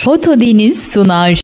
Fotodeniz sunar.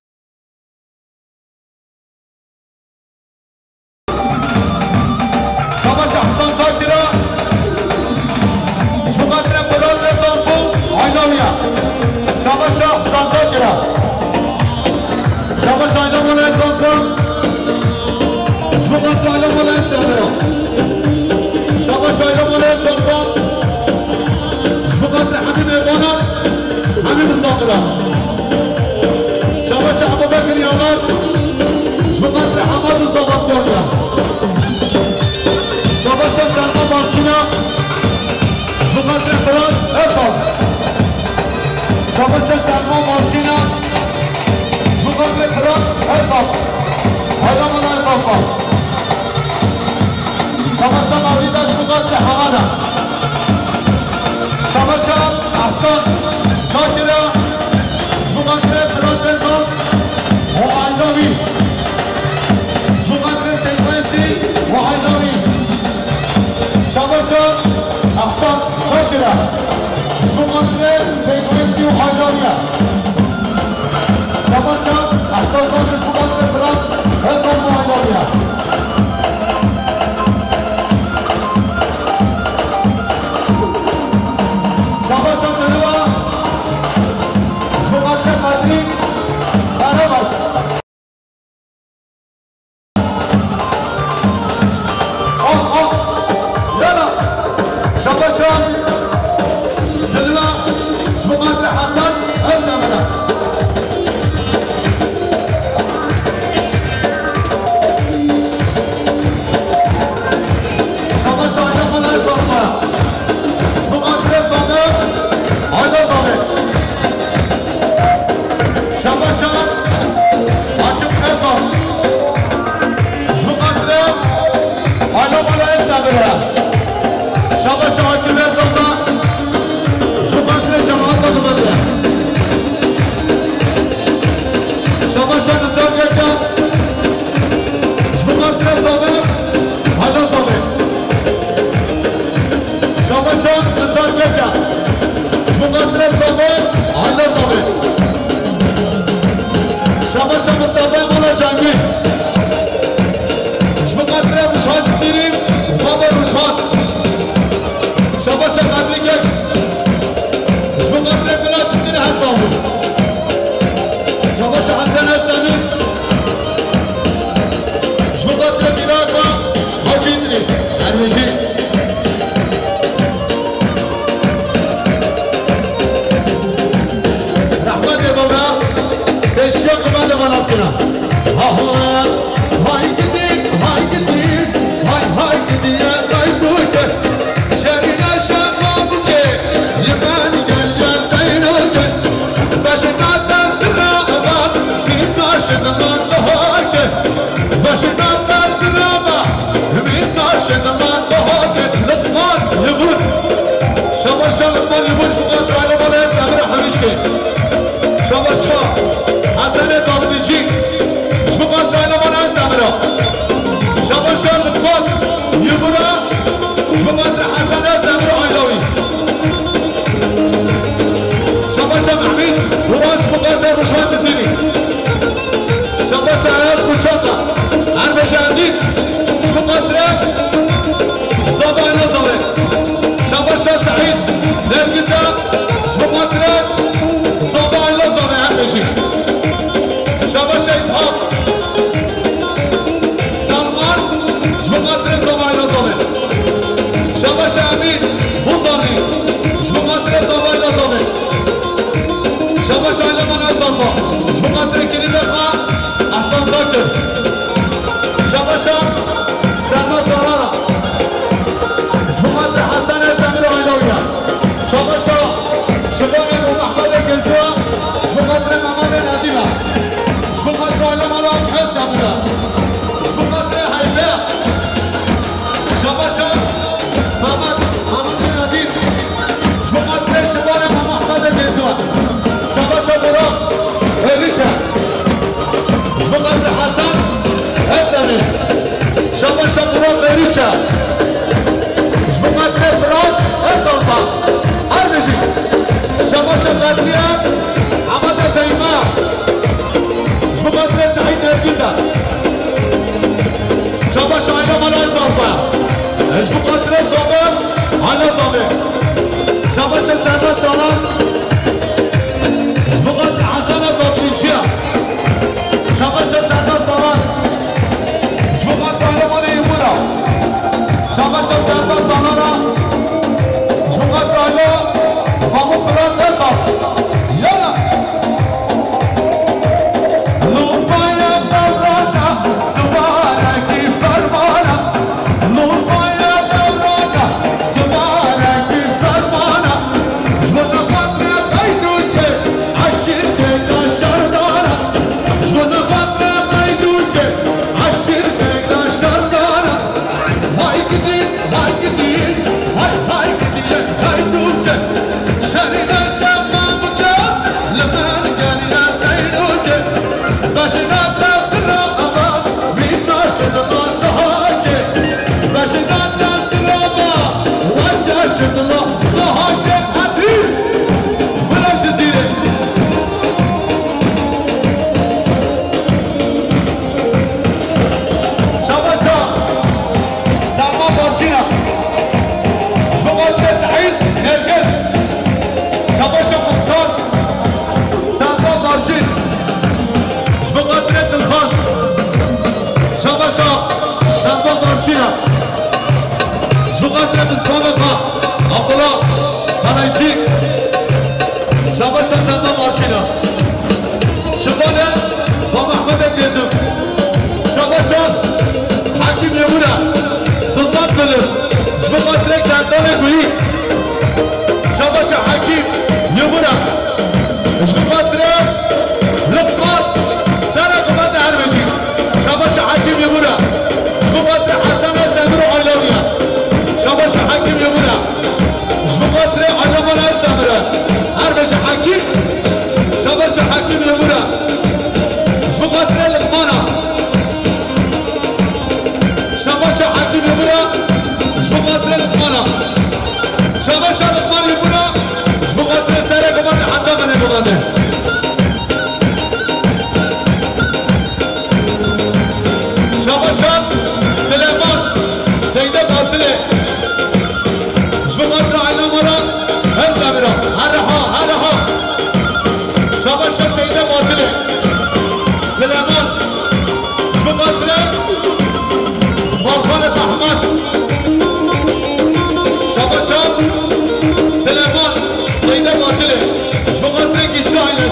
Şabaşa Kadriye, Amada Feyma, داده شاباشان سليمان سيدة باطلة شبه باطلة عينا مرة هزنا برا هرها شاباشان سيدة باطلة سليمان شبه باطلة مالخالة أحمد شاباشان سليمان سيدة باطلة شبه باطلة كيشاينة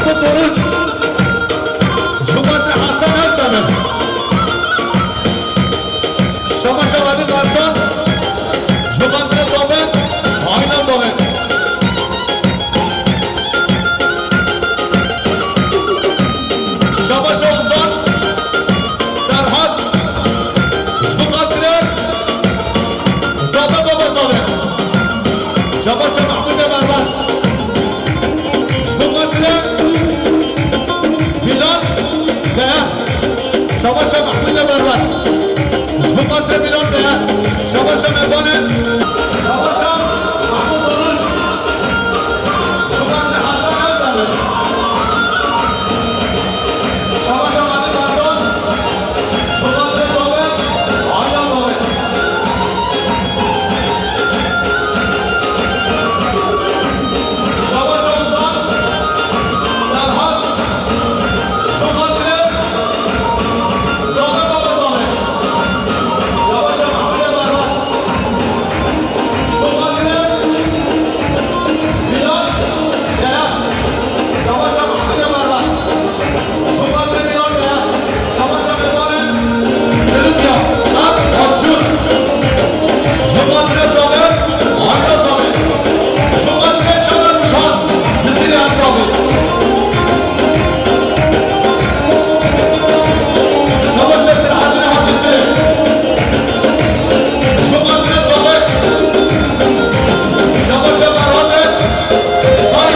محمود دروج شما حسن هستم شما شوادی کارتان شما زابه آینا زابه شما شوزان سرحد شما زابه بابا زابه شما محمود بربر شما بلال ده شما محمود بربر شما بلال ده شما مبانه شما محمود دروج شما حسن هستم شما شوادی کارتان شما زابه آینا زابه شما شوزان سرحد شما زابه بابا زابه شما محمود بربر شما بلال ده شما محمود بربر شما بلال ده شما مبانه سلوکیا آبجون شما زابه آینا زابه شما شما روشان جزیره انصابه شما سرحد حاجزه شما زابه شما براده های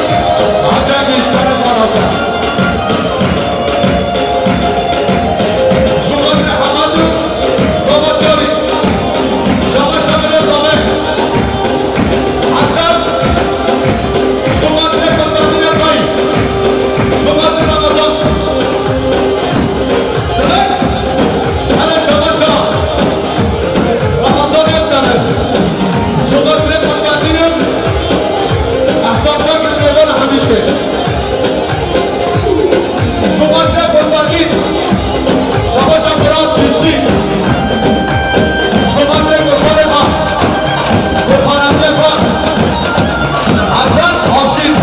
عجمی سر براده شما حمادو زابه داری شما زابه حسن شما قربانی رای شما رمضان سلام هلا شما رمضان هستن شما قربانی احسان فکر میوان همیشه شما قربانی شما مراد پیشتی شما قربان ما قرباننده ما حسن آفشین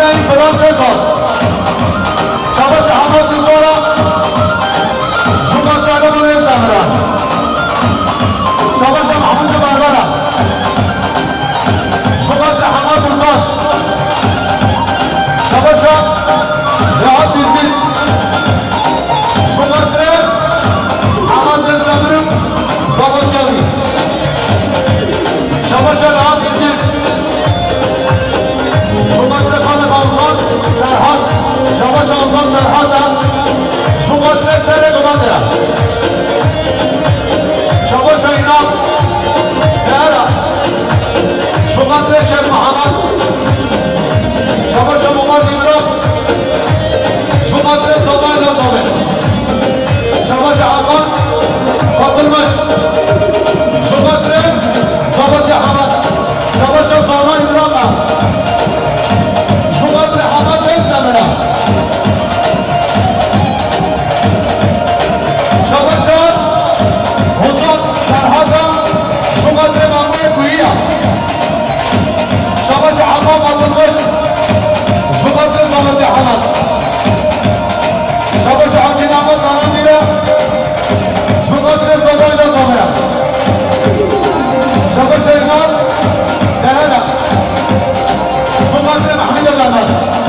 این فلان بزار شباش حمد بزارا شما تاگه بونه زمرا شباش محمود بربرا شما حمد بزار شباش راحت بیدید شما حمد بزمرم زبان جاوی شباش راحت بیدید شما سرحال شباش آنزان سرحال شما سر گمانده شباش اینا دهرا شما شیخ محمد شباش ممار دیمرا شما زبان نظامه شباش عقان فاطمش شما زبان حمد شباش زمان ایران شباشان حضور سرحادا شمادر مامور کویا شباش حمام عبدالبش شمادر زمانده حمد شباش حاجی نامد ناندیره شمادر زبایده زمانه شباش اینا دهنه شمادر محمید دامد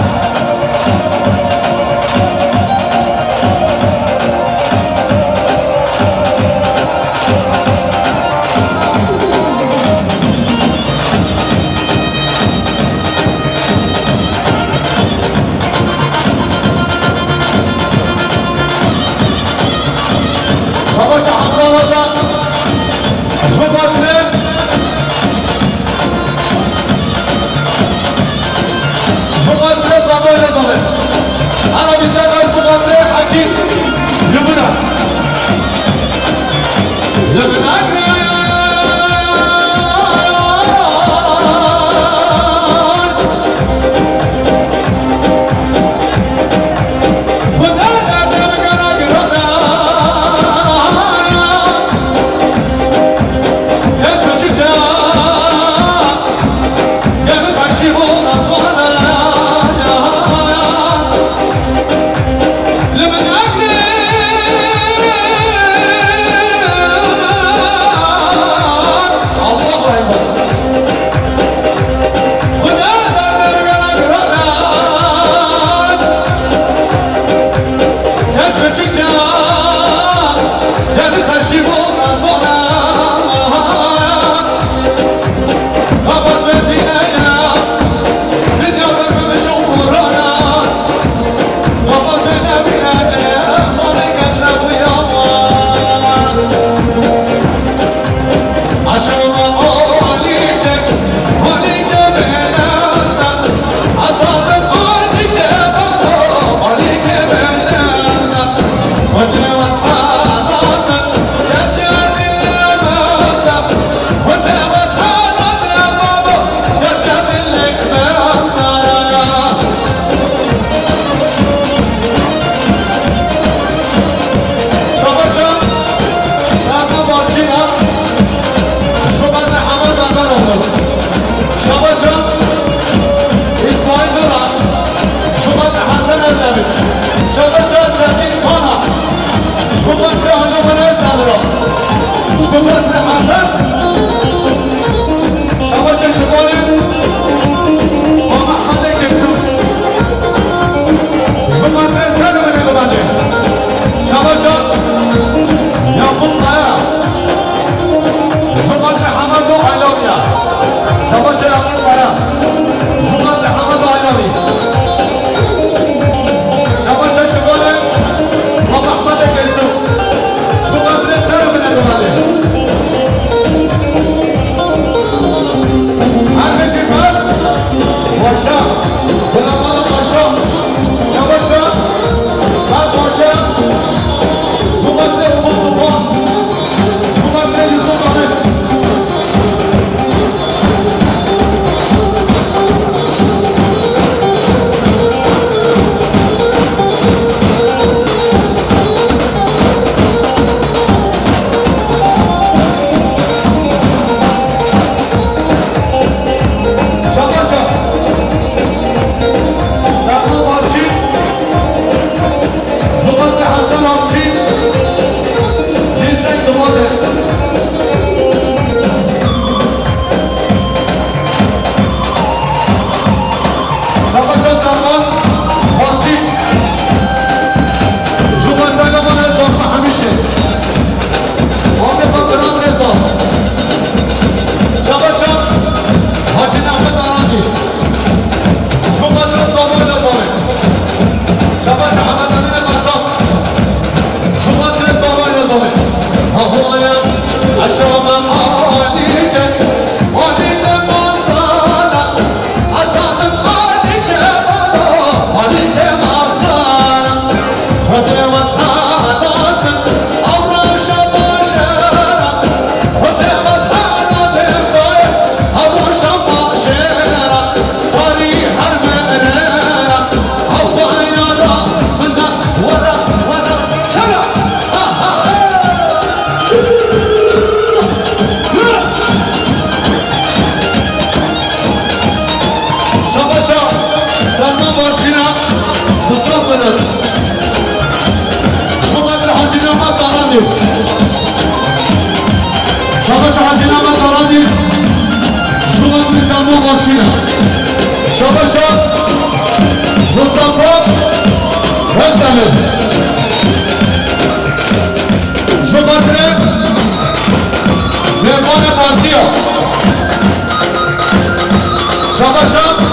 بدن شباب حاجی نامت دارندی شباب حاجی نامت دارندی شباب میزنمو باشینه شباب مصطفی هستمه شباب مهمان پارتیا شباب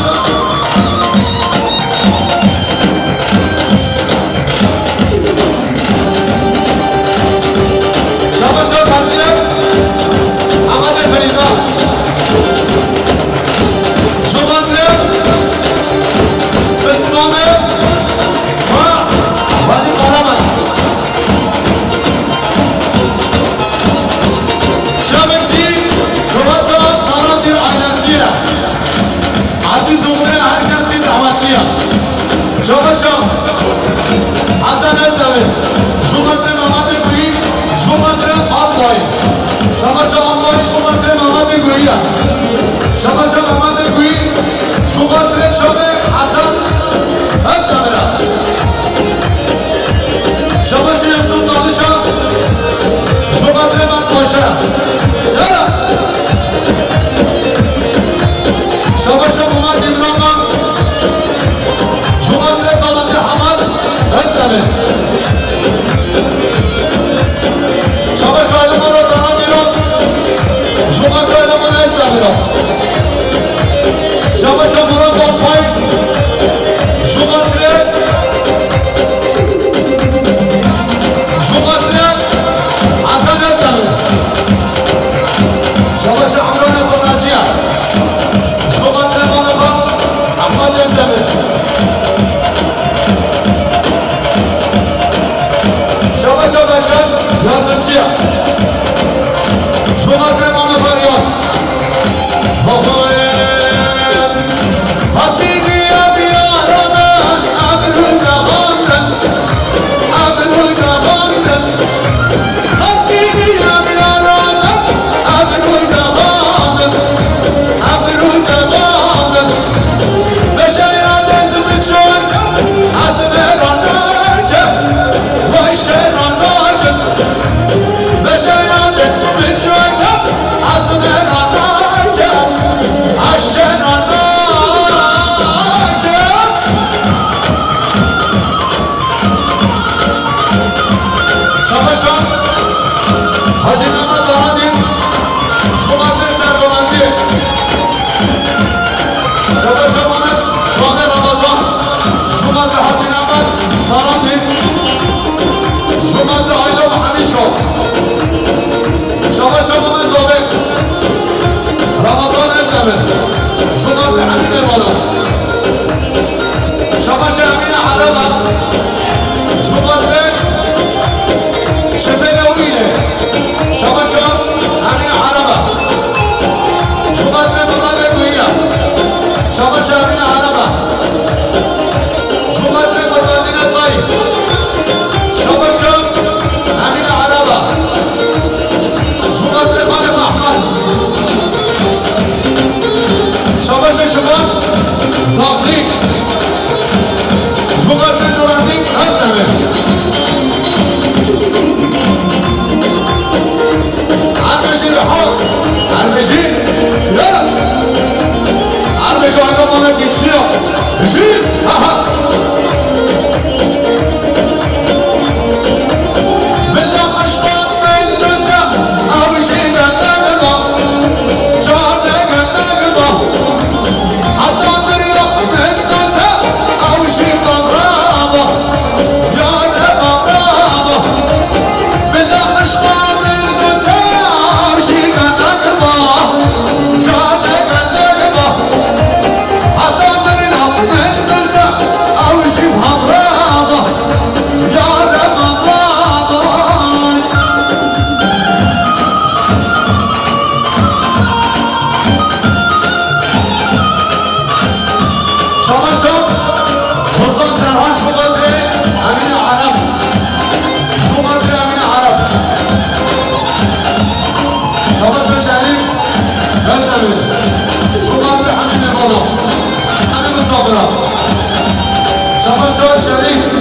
شما شما شریک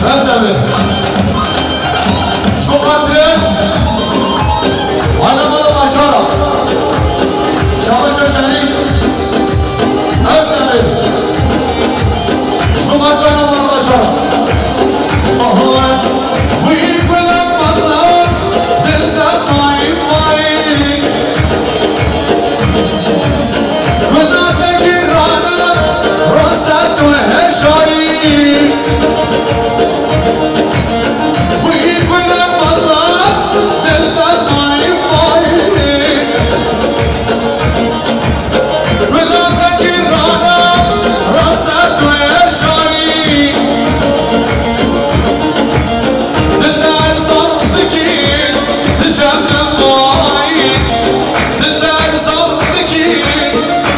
Özdemir. Çok adlı. Anlamalı başarı. Çamaşır Şerif. Özdemir. Çok adlı anlamalı başarı. Bu ilk bölüm mazhar. Dilden mayim mayim. Gülüne girana. Rostet ve heşayim. Bu ilk bölüm mazhar. Dilden mayim mayim. Gülüne girana. Rostet ve heşayim. Diller sandı ki Tecemmel muayyin. Diller sandı ki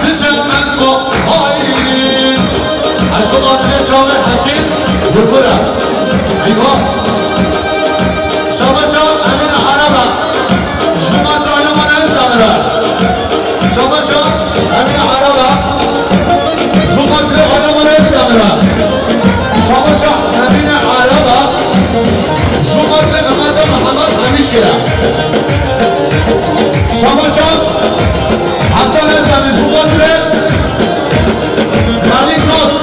Tecemmel muayyin. Aşkı Adile Çağlar Hakim Yukura Eyvah Şamaşa Emine Araba Şumat Rahman Ezamira Şamaşa Emine Araba Şumat Rahman Ezamira Şamaşa Emine Araba Şumat Mehmet Muhammed Hamişkira Şamaşa Hasan Ezamir Şumat Malik Ross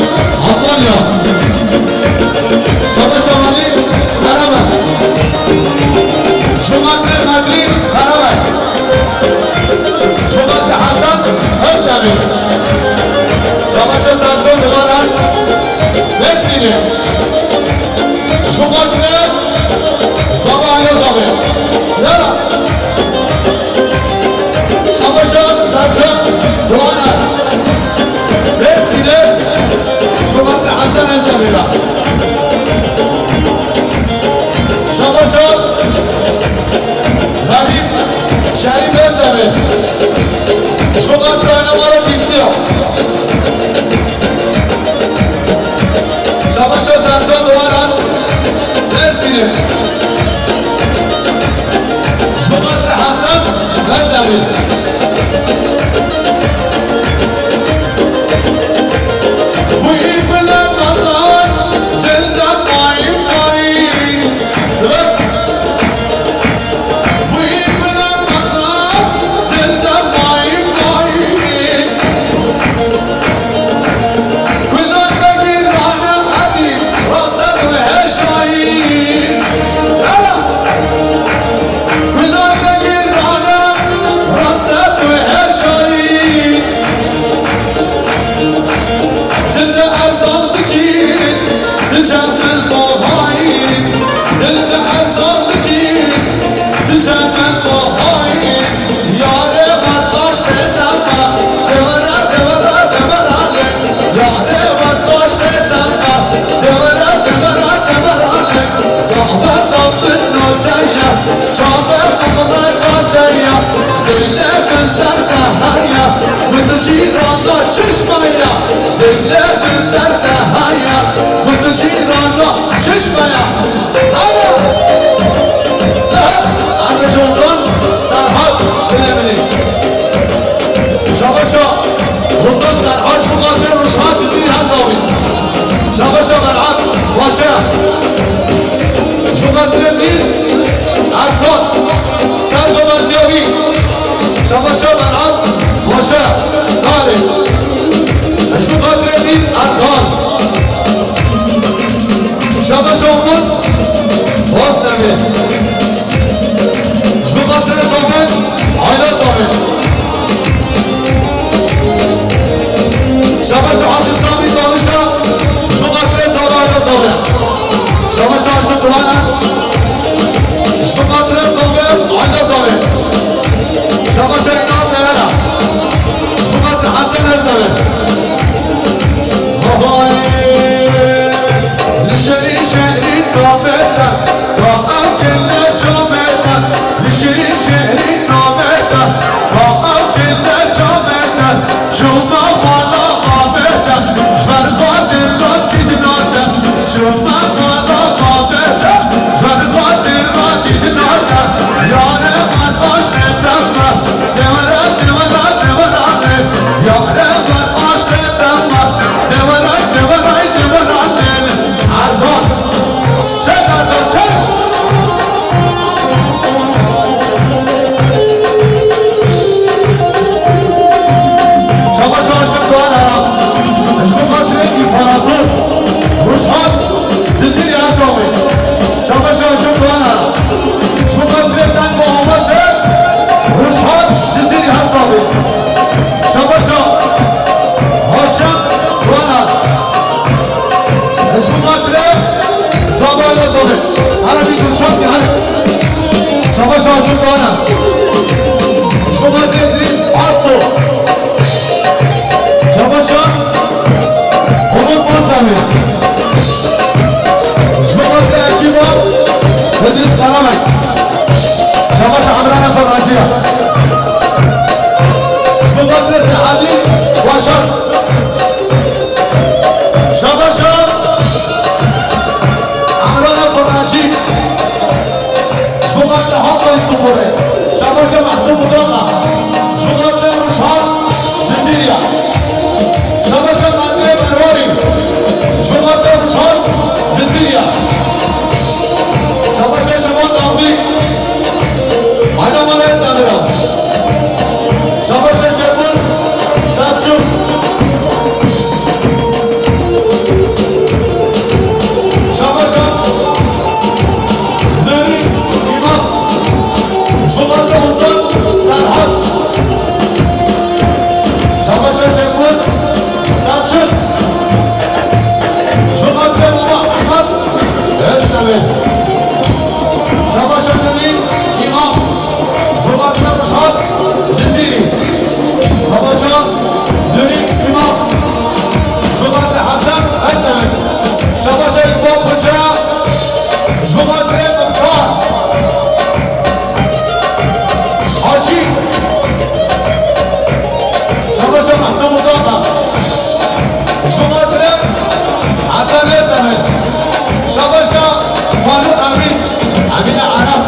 Almanya Şamaşa Malik Karabağ Şumat Madrid Karabağ Şumat Hasan Özdemir Şamaşa Selçuk Duvaran Mersin'i Şumat Sabah Yazabı Yara Şamaşa Selçuk Duvaran Mersin'i Şumat Hasan Özdemir Şamaşa Garip Şerif Özdemir Şumat oynamalı geçiyor Şamaşa Selçuk Duvaran Mersin'i Şumat Hasan Özdemir Bu ilk bölüm mazhar Dilden mayim mayim Bu ilk bölüm mazhar Dilden mayim mayim Gülüne girana hadi Rostet ve heşayim Gülüne girana Rostet ve heşayim Dilde erzaldı ki Tecemmel muayyin Dilde erzaldı ki Tecemmel muayyin Yâre vazlaş dedemma Devara devara devarale Yâre vazlaş dedemma Devara devara devarale Dağve dağvın notaya Çağve babala kadaya Dille benzer dahaya Vıdı ciranda çışmaya Dille benzer dahaya Vıdı ciranda çışmaya Aya Anlaşıldan Serhat Bilemini Şabaşa Ruzan Serhaç Mukaddem Ruşhan Çizir Hasavi Şabaşa Merhat Başa Mukaddem Bil Erkan Sergomen Diyavi Şabaşa Merhat Başa Tarih Mukaddem Bil Erkan Şabaşa Umut Bozdemir Mukaddem Zahmet Ayla Zahmet Şabaşa Hacı Sami Danışa Mukaddem Zahmet Zahmet Şabaşa Hacı Kulana Mukaddem Zahmet Ayla Zahmet Şabaşa İnan Değera Mukaddem Hasan Zahmet Lişeri şehrin Damet'ten Dağım kelle Camet'ten Lişeri şehrin Damet'ten Dağım kelle Camet'ten Şuna bana Ahmet'ten Ver Fatim'den Sidna'den Şuna bana Ahmet'ten اشتغلت زبان زبان أنا في كل شخص يعني شباب شو أنا اشتغلت إدريس عصو شباب شو هو مصامي اشتغلت أكيبا إدريس كرامي شباب شو عمرنا فرنسية اشتغلت سعادي وشر شباب شو شغلت حاطة الصفوري شباشة محسوب مطلقة شغلت رشاد جزيريا شباشة مدريب الروري شغلت رشاد جزيريا شباشة شمال أمريك أنا ملايين سادرة شباشة شبوز ساتشو شباشة شباشة سليم إمام شباشة رشاد جزيري شباشة نريم إمام شباشة حسن أسلم شباشة إقبال خجاء شباشة مختار حاجي شباشة محسن مطاقة شباشة حسن أسلم شباشة مالو أمين أمين عرب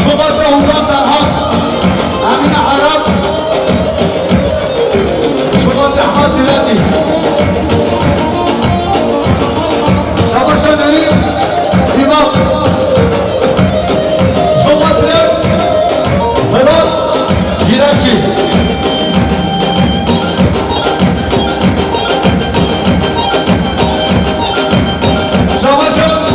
شباشة حسن سرحان أمين عرب شباشة أحمد سيراتي شباشة نريم إمام شباشة فراد جيرانشي Şabashon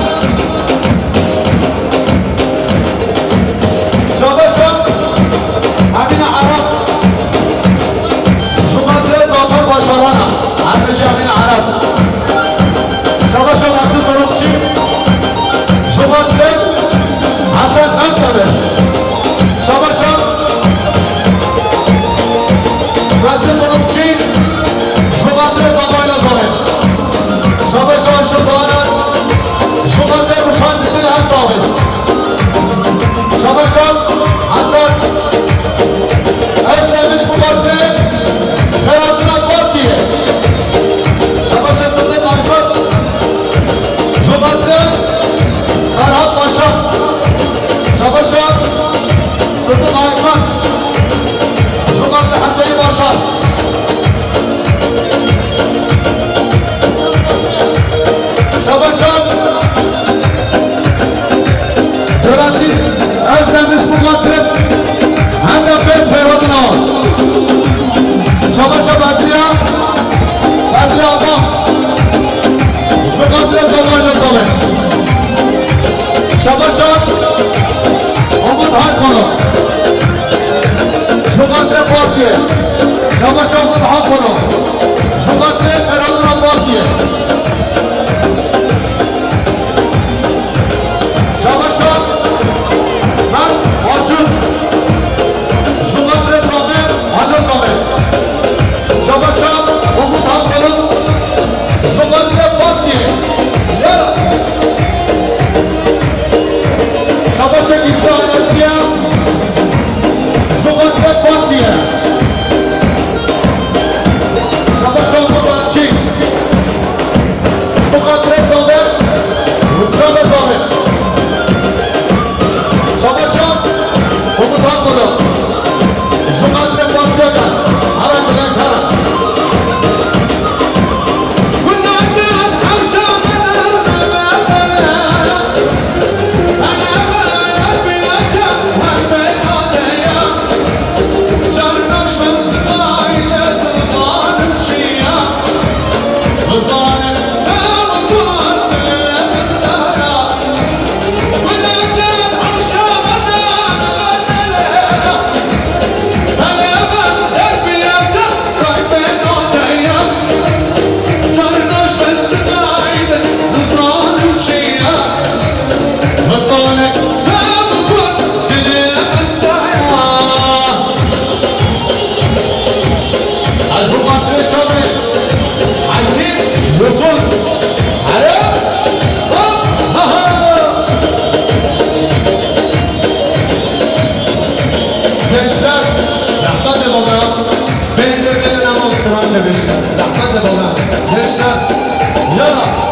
gençler, rahmet baba. Ben de benim namazlarım demişler. Rahmet baba. Gençler, yala.